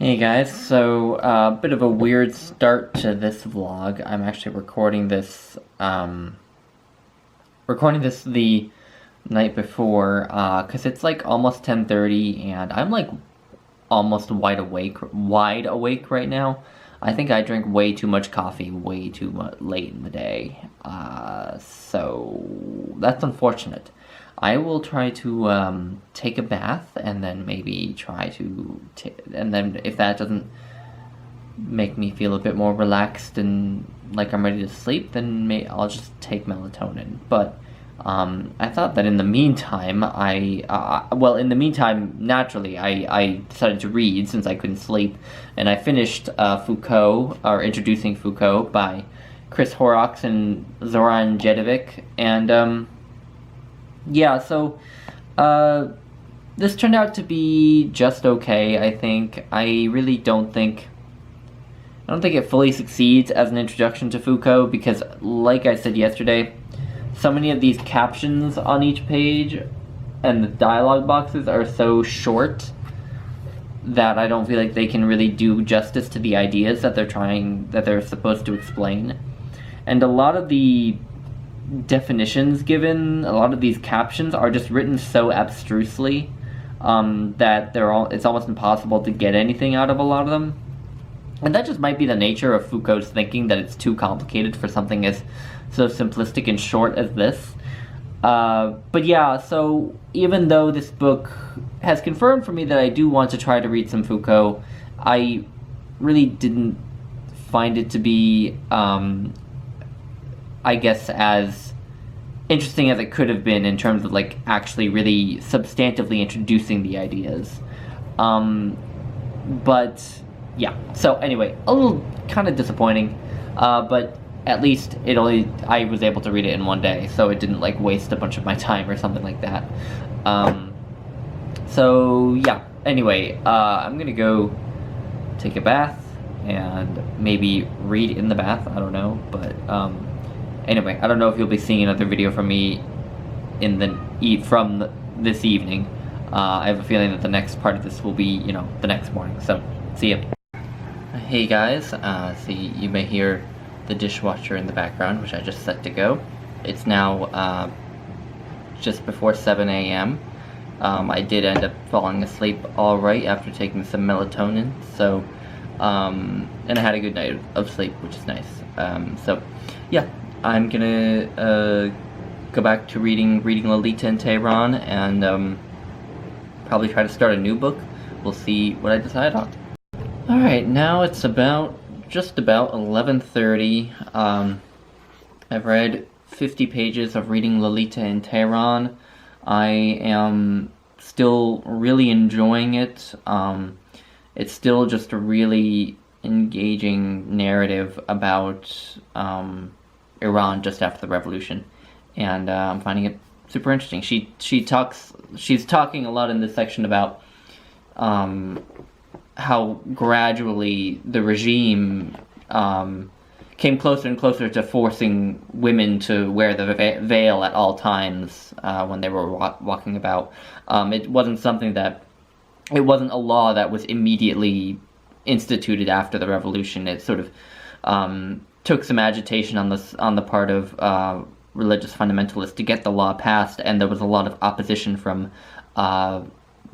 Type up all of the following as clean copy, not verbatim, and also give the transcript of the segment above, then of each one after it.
Hey guys, so a bit of a weird start to this vlog. I'm actually recording this the night before, cause it's like almost 10:30 and I'm like almost wide awake right now. I think I drank way too much coffee way too late in the day, so that's unfortunate. I will try to take a bath and then maybe and then if that doesn't make me feel a bit more relaxed and like I'm ready to sleep, then I'll just take melatonin. But I thought that in the meantime, naturally, I decided to read since I couldn't sleep, and I finished Foucault, or Introducing Foucault, by Chris Horrocks and Zoran Jedovic, and yeah, so this turned out to be just okay, I think. I don't think it fully succeeds as an introduction to Foucault because, like I said yesterday, so many of these captions on each page and the dialogue boxes are so short that I don't feel like they can really do justice to the ideas that they're supposed to explain. And a lot of the definitions given, a lot of these captions are just written so abstrusely that it's almost impossible to get anything out of a lot of them. And that just might be the nature of Foucault's thinking, that it's too complicated for something as so simplistic and short as this. But yeah, so even though this book has confirmed for me that I do want to try to read some Foucault, I really didn't find it to be, I guess, as interesting as it could have been in terms of like actually really substantively introducing the ideas. But yeah, so anyway, a little kind of disappointing, but at least I was able to read it in one day, so it didn't like waste a bunch of my time or something like that. So yeah, anyway, I'm gonna go take a bath and maybe read in the bath, I don't know, but anyway, I don't know if you'll be seeing another video from me from this evening. I have a feeling that the next part of this will be, the next morning, so see ya. Hey guys, you may hear the dishwasher in the background, which I just set to go. It's now just before 7 a.m. I did end up falling asleep alright after taking some melatonin, so, and I had a good night of sleep, which is nice. So, yeah, I'm gonna go back to reading Lolita in Tehran, and probably try to start a new book. We'll see what I decide on. Alright, now it's just about 11:30. I've read 50 pages of reading Lolita in Tehran. I am still really enjoying it. It's still just a really engaging narrative about Iran just after the revolution, and I'm finding it super interesting. She's talking a lot in this section about how gradually the regime came closer and closer to forcing women to wear the veil at all times when they were walking about. It wasn't a law that was immediately instituted after the revolution. It sort of took some agitation on the part of religious fundamentalists to get the law passed, and there was a lot of opposition from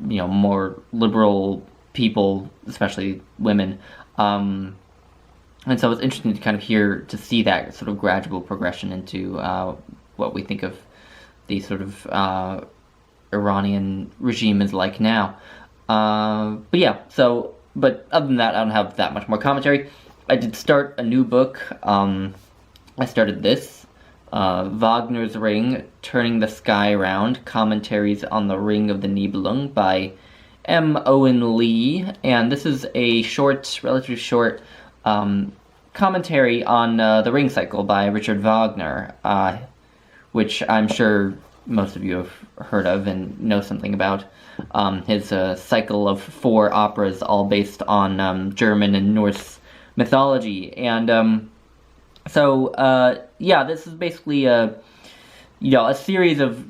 more liberal people, especially women, and so it's interesting to kind of see that sort of gradual progression into what we think of the sort of Iranian regime is like now. But other than that, I don't have that much more commentary. I did start a new book. I started this, Wagner's Ring, Turning the Sky Around, Commentaries on the Ring of the Nibelung by M. Owen Lee, and this is a relatively short, commentary on the Ring Cycle by Richard Wagner, which I'm sure most of you have heard of and know something about. His cycle of 4 operas, all based on German and Norse mythology, and this is basically a series of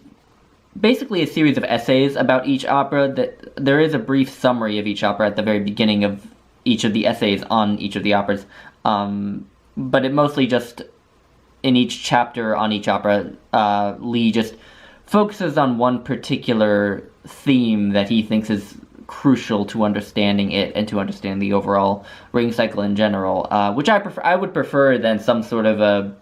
essays about each opera. That there is a brief summary of each opera at the very beginning of each of the essays on each of the operas. But it mostly just, in each chapter on each opera, Lee just focuses on one particular theme that he thinks is crucial to understanding it and to understand the overall ring cycle in general, which I would prefer than some sort of a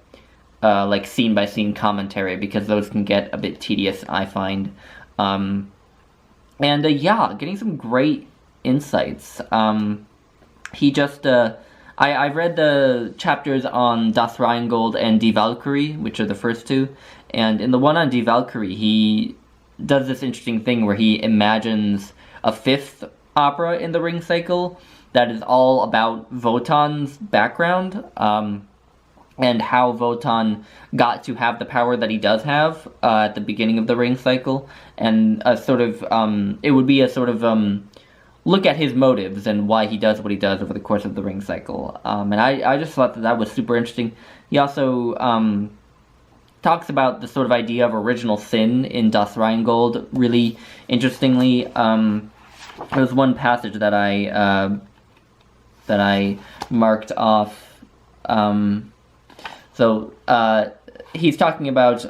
like scene by scene commentary, because those can get a bit tedious, I find. Yeah, getting some great insights. He just I read the chapters on Das Rheingold and Die Valkyrie, which are the first two, and in the one on Die Valkyrie, he does this interesting thing where he imagines a fifth opera in the ring cycle that is all about Wotan's background, and how Wotan got to have the power that he does have at the beginning of the ring cycle, and a sort of, it would be a sort of look at his motives and why he does what he does over the course of the ring cycle. And I just thought that was super interesting. He also talks about the sort of idea of original sin in Das Rheingold really interestingly. There was one passage that I marked off. He's talking about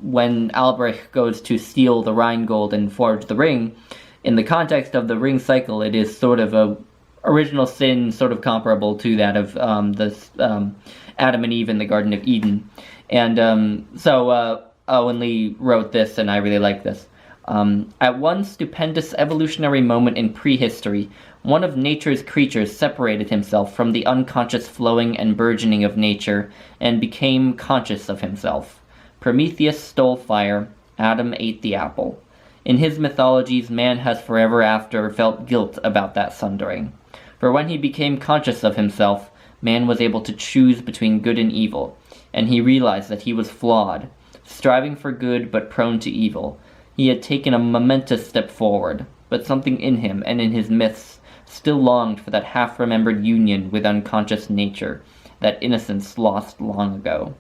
when Albrecht goes to steal the Rheingold and forge the ring. In the context of the ring cycle, it is sort of a original sin, sort of comparable to that of Adam and Eve in the Garden of Eden. And Owen Lee wrote this, and I really like this. At one stupendous evolutionary moment in prehistory, one of nature's creatures separated himself from the unconscious flowing and burgeoning of nature and became conscious of himself. Prometheus stole fire, Adam ate the apple. In his mythologies, man has forever after felt guilt about that sundering. For when he became conscious of himself, man was able to choose between good and evil, and he realized that he was flawed, striving for good but prone to evil. He had taken a momentous step forward, but something in him and in his myths still longed for that half-remembered union with unconscious nature, that innocence lost long ago.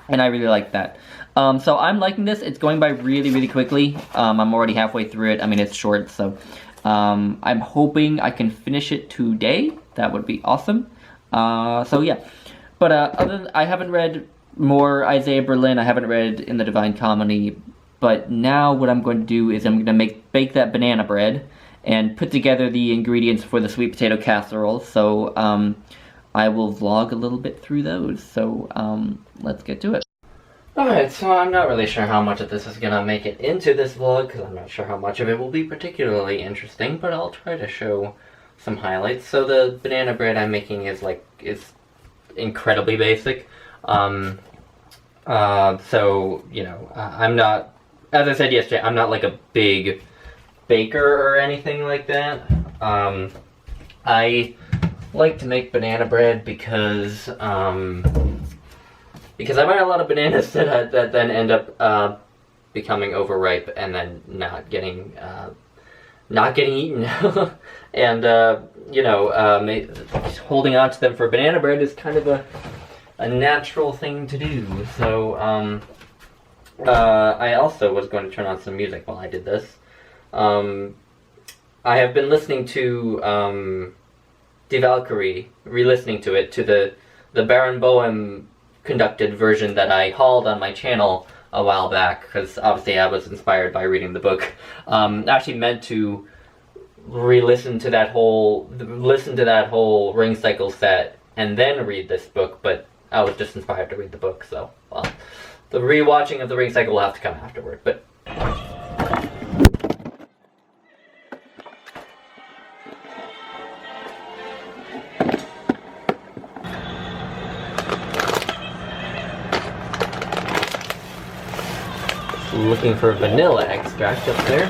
And I really like that. So I'm liking this. It's going by really, really quickly. I'm already halfway through it. I mean, it's short, so I'm hoping I can finish it today. That would be awesome. Yeah. But I haven't read more Isaiah Berlin. I haven't read In the Divine Comedy. But now what I'm going to do is I'm going to bake that banana bread and put together the ingredients for the sweet potato casserole. So I will vlog a little bit through those. So let's get to it. Alright, so I'm not really sure how much of this is going to make it into this vlog, because I'm not sure how much of it will be particularly interesting, but I'll try to show some highlights. So the banana bread I'm making is incredibly basic. I'm not, as I said yesterday, I'm not like a big baker or anything like that. I like to make banana bread because I buy a lot of bananas that then end up becoming overripe and then not getting eaten. And holding on to them for banana bread is kind of a natural thing to do. So I also was going to turn on some music while I did this. I have been listening to Die Valkyrie, re-listening to it, to the Baron Boehm conducted version that I hauled on my channel a while back, because obviously I was inspired by reading the book. Actually meant to listen to that whole ring cycle set and then read this book, but I was just inspired to read the book, so well, the rewatching of the ring cycle will have to come afterward. But looking for vanilla extract up there.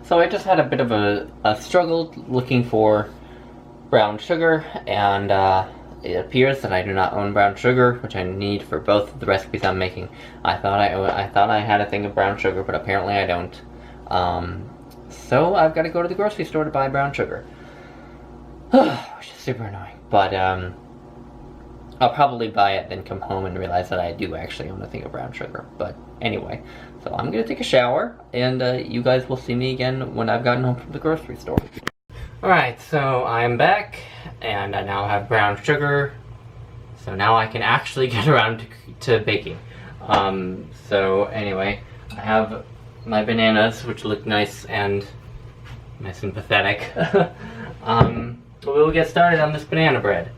So I just had a bit of a struggle looking for brown sugar, and it appears that I do not own brown sugar, which I need for both of the recipes I'm making. I thought I had a thing of brown sugar, but apparently I don't. So I've got to go to the grocery store to buy brown sugar. which is super annoying. But I'll probably buy it, then come home and realize that I do actually own a thing of brown sugar. But anyway, so I'm gonna take a shower, and you guys will see me again when I've gotten home from the grocery store. Alright, so I'm back, and I now have brown sugar, so now I can actually get around to baking. So anyway, I have my bananas, which look nice and pathetic. We'll get started on this banana bread.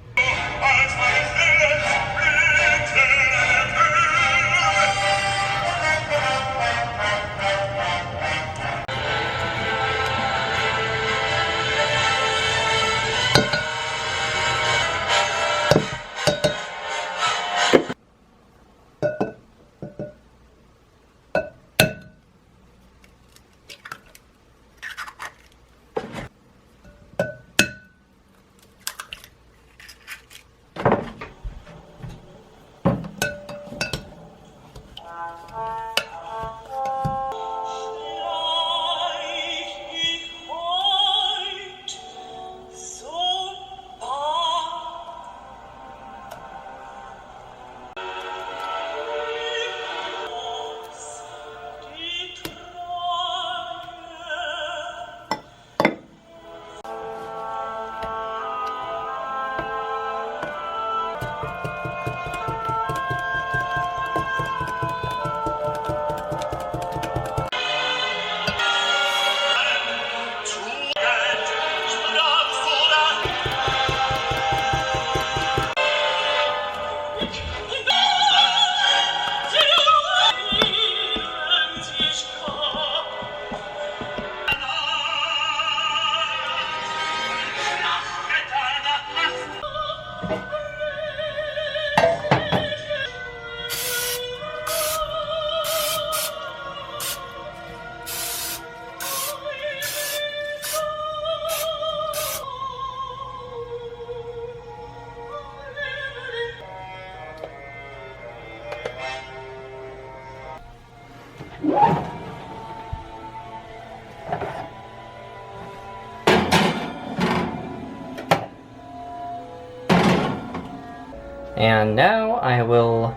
And now I will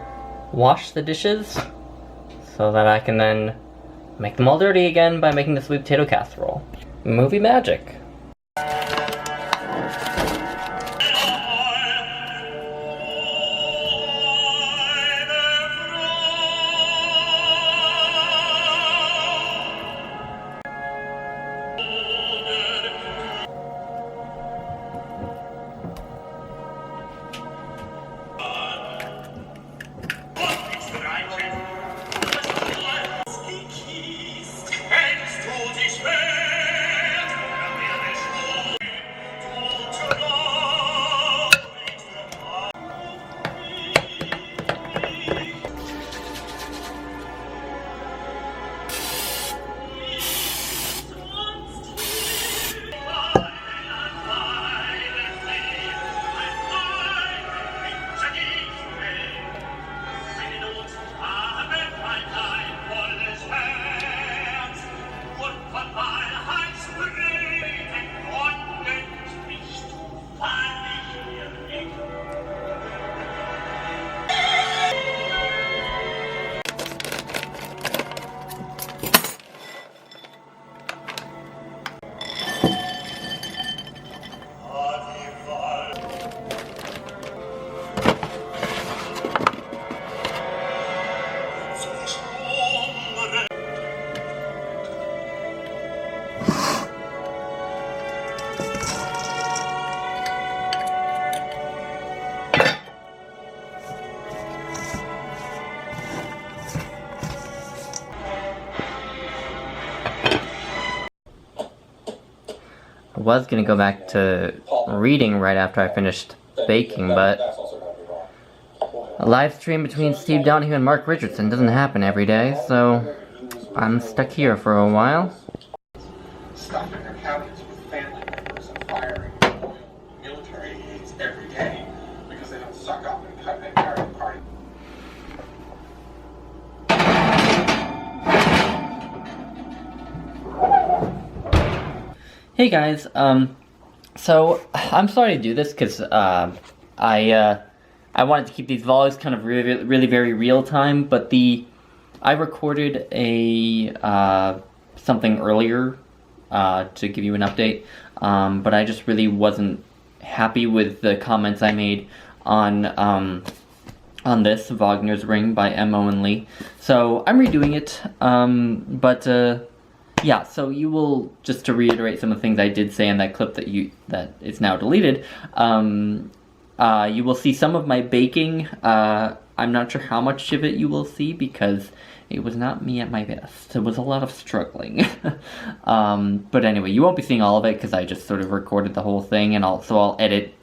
wash the dishes so that I can then make them all dirty again by making the sweet potato casserole. Movie magic. I was gonna go back to reading right after I finished baking, but a live stream between Steve Donahue and Mark Richardson doesn't happen every day, so I'm stuck here for a while. Stopping accountants with family members and firing loyal military aides every day because they don't suck up and cut their party. Hey guys, So I'm sorry to do this because I wanted to keep these vlogs kind of really very real time, but I recorded a something earlier to give you an update, but I just really wasn't happy with the comments I made on this Wagner's Ring by Owen Lee. So I'm redoing it, yeah, so you will, just to reiterate some of the things I did say in that clip that is now deleted, you will see some of my baking. I'm not sure how much of it you will see because it was not me at my best. It was a lot of struggling. But anyway, you won't be seeing all of it because I just sort of recorded the whole thing, and so I'll edit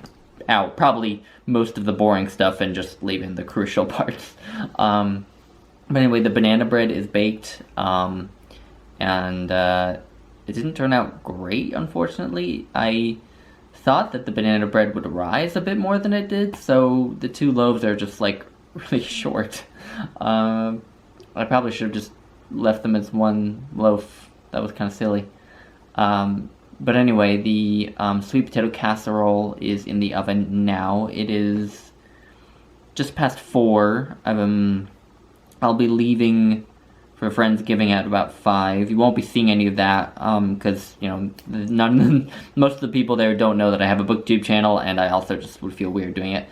out probably most of the boring stuff and just leave in the crucial parts. But anyway, the banana bread is baked, and it didn't turn out great, unfortunately. I thought that the banana bread would rise a bit more than it did, so the 2 loaves are just like really short. I probably should have just left them as 1 loaf. That was kind of silly. But anyway, the sweet potato casserole is in the oven now. It is just past 4. I'll be leaving for Friendsgiving at about 5. You won't be seeing any of that, because, you know, most of the people there don't know that I have a booktube channel, and I also just would feel weird doing it.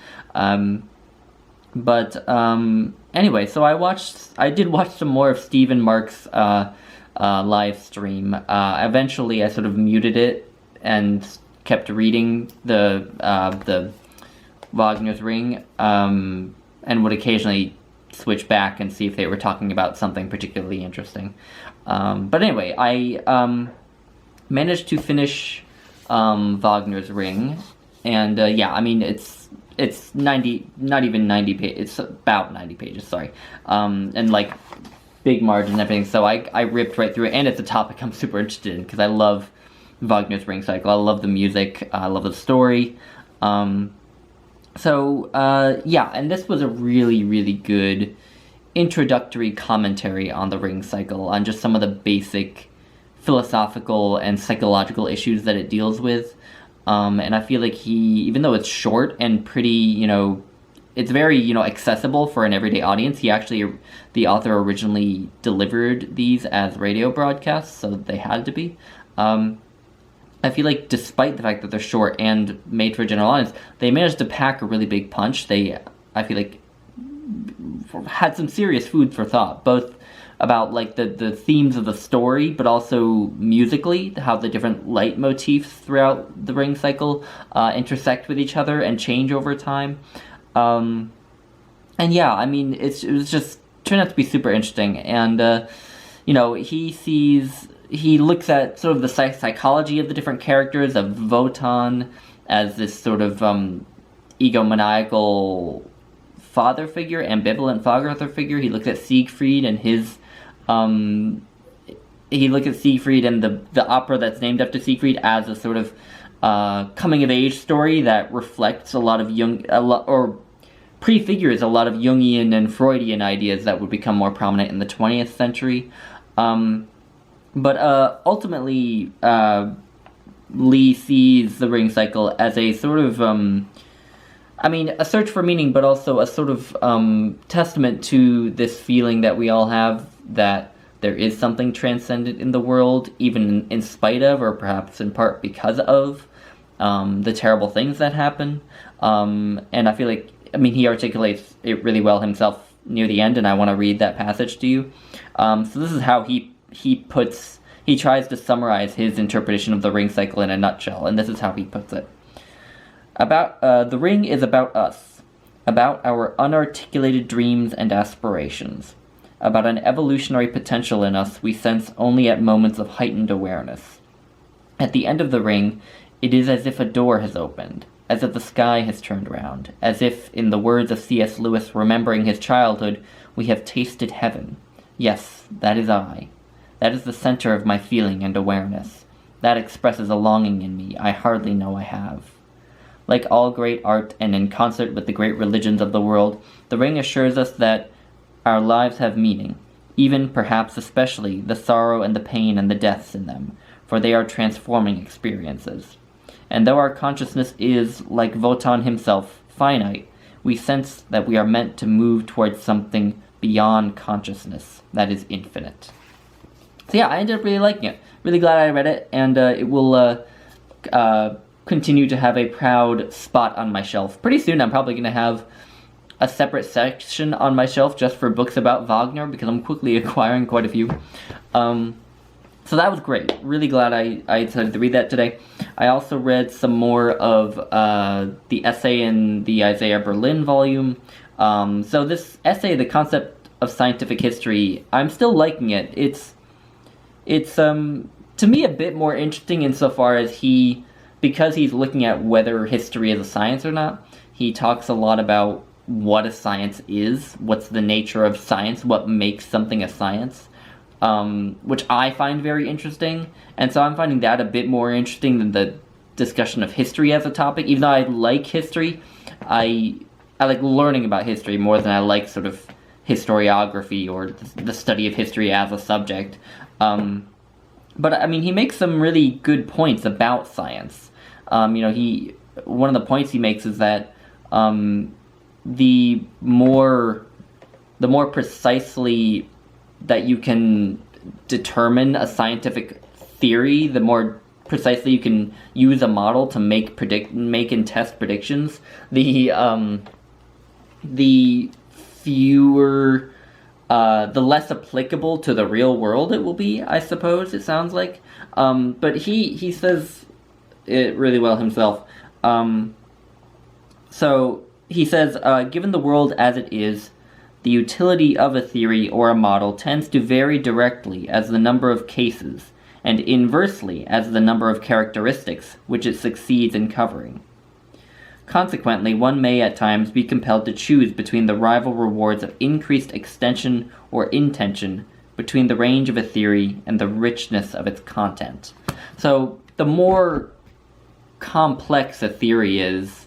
Anyway, so I did watch some more of Steve and Mark's live stream. Eventually I sort of muted it and kept reading the Wagner's Ring, and would occasionally switch back and see if they were talking about something particularly interesting. But anyway, I managed to finish Wagner's Ring, and yeah, I mean, it's 90, not even 90 pages, it's about 90 pages, sorry, and like big margin and everything, so I ripped right through it, and it's a topic I'm super interested in because I love Wagner's Ring cycle. I love the music, I love the story. Yeah, and this was a really good introductory commentary on the Ring cycle, on just some of the basic philosophical and psychological issues that it deals with. And I feel like even though it's short and pretty, you know, it's very, you know, accessible for an everyday audience, the author originally delivered these as radio broadcasts, so they had to be. I feel like despite the fact that they're short and made for a general audience, they managed to pack a really big punch. I feel like, had some serious food for thought, both about like the themes of the story, but also musically, how the different leitmotifs throughout the Ring cycle intersect with each other and change over time. And yeah, I mean, it was just turned out to be super interesting, and you know, he looks at sort of the psychology of the different characters, of Wotan as this sort of egomaniacal father figure, ambivalent father figure. He looks at Siegfried and his he looked at Siegfried and the opera that's named after Siegfried as a sort of coming of age story that reflects or prefigures a lot of Jungian and Freudian ideas that would become more prominent in the 20th century. But ultimately, Lee sees the Ring cycle as a sort of, I mean, a search for meaning, but also a sort of testament to this feeling that we all have, that there is something transcendent in the world, even in spite of, or perhaps in part because of, the terrible things that happen. And I feel like, I mean, he articulates it really well himself near the end, and I want to read that passage to you. So this is how he tries to summarize his interpretation of the Ring cycle in a nutshell, and this is how he puts it. The Ring is about us, about our unarticulated dreams and aspirations, about an evolutionary potential in us we sense only at moments of heightened awareness. At the end of the Ring, it is as if a door has opened, as if the sky has turned round, as if, in the words of C.S. Lewis remembering his childhood, we have tasted heaven. Yes, that is I. That is the center of my feeling and awareness. That expresses a longing in me I hardly know I have. Like all great art, and in concert with the great religions of the world, the Ring assures us that our lives have meaning, even, perhaps especially, the sorrow and the pain and the deaths in them, for they are transforming experiences. and though our consciousness is, like Wotan himself, finite, we sense that we are meant to move towards something beyond consciousness that is infinite. So yeah, I ended up really liking it. Really glad I read it, and it will continue to have a proud spot on my shelf. Pretty soon I'm probably going to have a separate section on my shelf just for books about Wagner, because I'm quickly acquiring quite a few. So that was great. Really glad I decided to read that today. I also read some more of the essay in the Isaiah Berlin volume. So this essay, The Concept of Scientific History, I'm still liking it. It's to me a bit more interesting insofar as because he's looking at whether history is a science or not, he talks a lot about what a science is, what's the nature of science, what makes something a science, which I find very interesting, and so I'm finding that a bit more interesting than the discussion of history as a topic. Even though I like history, I like learning about history more than I like sort of historiography or the study of history as a subject. But I mean, he makes some really good points about science. One of the points he makes is that the more precisely that you can determine a scientific theory, the more precisely you can use a model to make and test predictions, the fewer, the less applicable to the real world it will be, I suppose, it sounds like. But he says it really well himself. So he says, given the world as it is, the utility of a theory or a model tends to vary directly as the number of cases, and inversely as the number of characteristics which it succeeds in covering. Consequently, one may at times be compelled to choose between the rival rewards of increased extension or intention, between the range of a theory and the richness of its content. So, the more complex a theory is,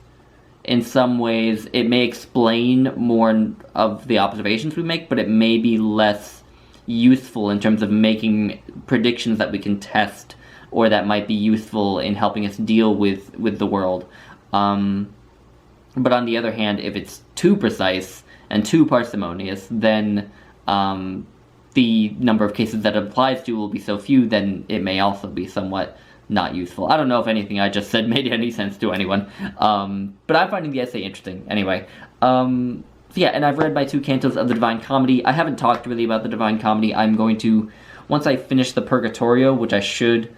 in some ways, it may explain more of the observations we make, but it may be less useful in terms of making predictions that we can test, or that might be useful in helping us deal with the world. But on the other hand, if it's too precise and too parsimonious, then the number of cases that it applies to will be so few, then it may also be somewhat not useful. I don't know if anything I just said made any sense to anyone, but I'm finding the essay interesting anyway. So yeah, and I've read my 2 cantos of the Divine Comedy. I haven't talked really about the Divine Comedy. I'm going to, once I finish the Purgatorio, which I should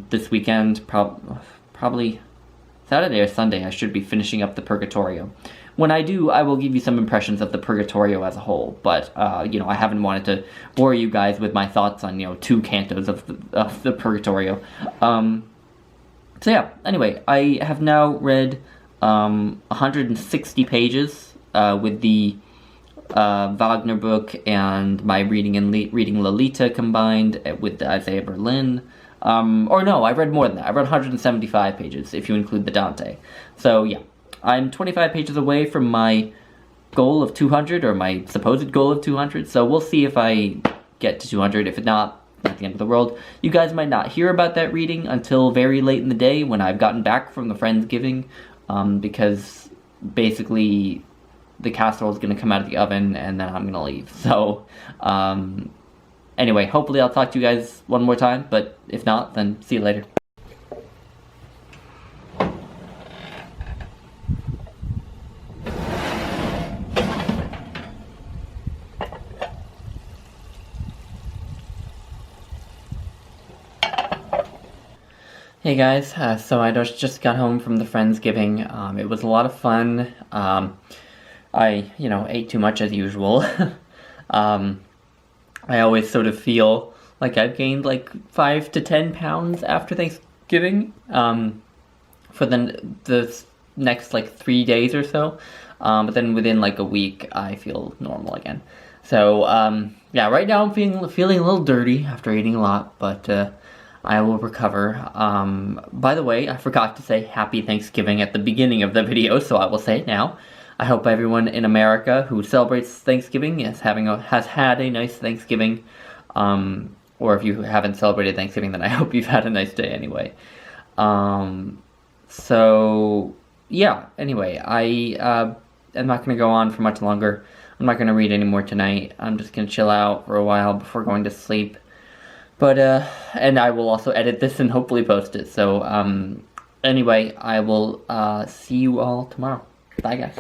this weekend, probably Saturday or Sunday, I should be finishing up the Purgatorio. When I do, I will give you some impressions of the Purgatorio as a whole, but, I haven't wanted to bore you guys with my thoughts on, 2 cantos of the Purgatorio. So yeah, anyway, I have now read 160 pages with the Wagner book and my reading Lolita combined with the Isaiah Berlin. Or no, I've read more than that. I've read 175 pages, if you include the Dante. So yeah, I'm 25 pages away from my goal of 200, or my supposed goal of 200, so we'll see if I get to 200. If not the end of the world. You guys might not hear about that reading until very late in the day when I've gotten back from the Friendsgiving, because basically the casserole is going to come out of the oven and then I'm going to leave. So, anyway, hopefully I'll talk to you guys one more time, but if not, then see you later. Hey guys, so I just got home from the Friendsgiving. It was a lot of fun. I, ate too much as usual. I always sort of feel like I've gained like 5 to 10 pounds after Thanksgiving, for the next like 3 days or so, but then within like a week I feel normal again. So, yeah, right now I'm feeling a little dirty after eating a lot, but, I will recover. By the way, I forgot to say Happy Thanksgiving at the beginning of the video, so I will say it now. I hope everyone in America who celebrates Thanksgiving has had a nice Thanksgiving. Or if you haven't celebrated Thanksgiving, then I hope you've had a nice day anyway. So yeah. Anyway, I'm not gonna go on for much longer. I'm not gonna read anymore tonight. I'm just gonna chill out for a while before going to sleep. But and I will also edit this and hopefully post it. So anyway, I will see you all tomorrow. Bye, guys.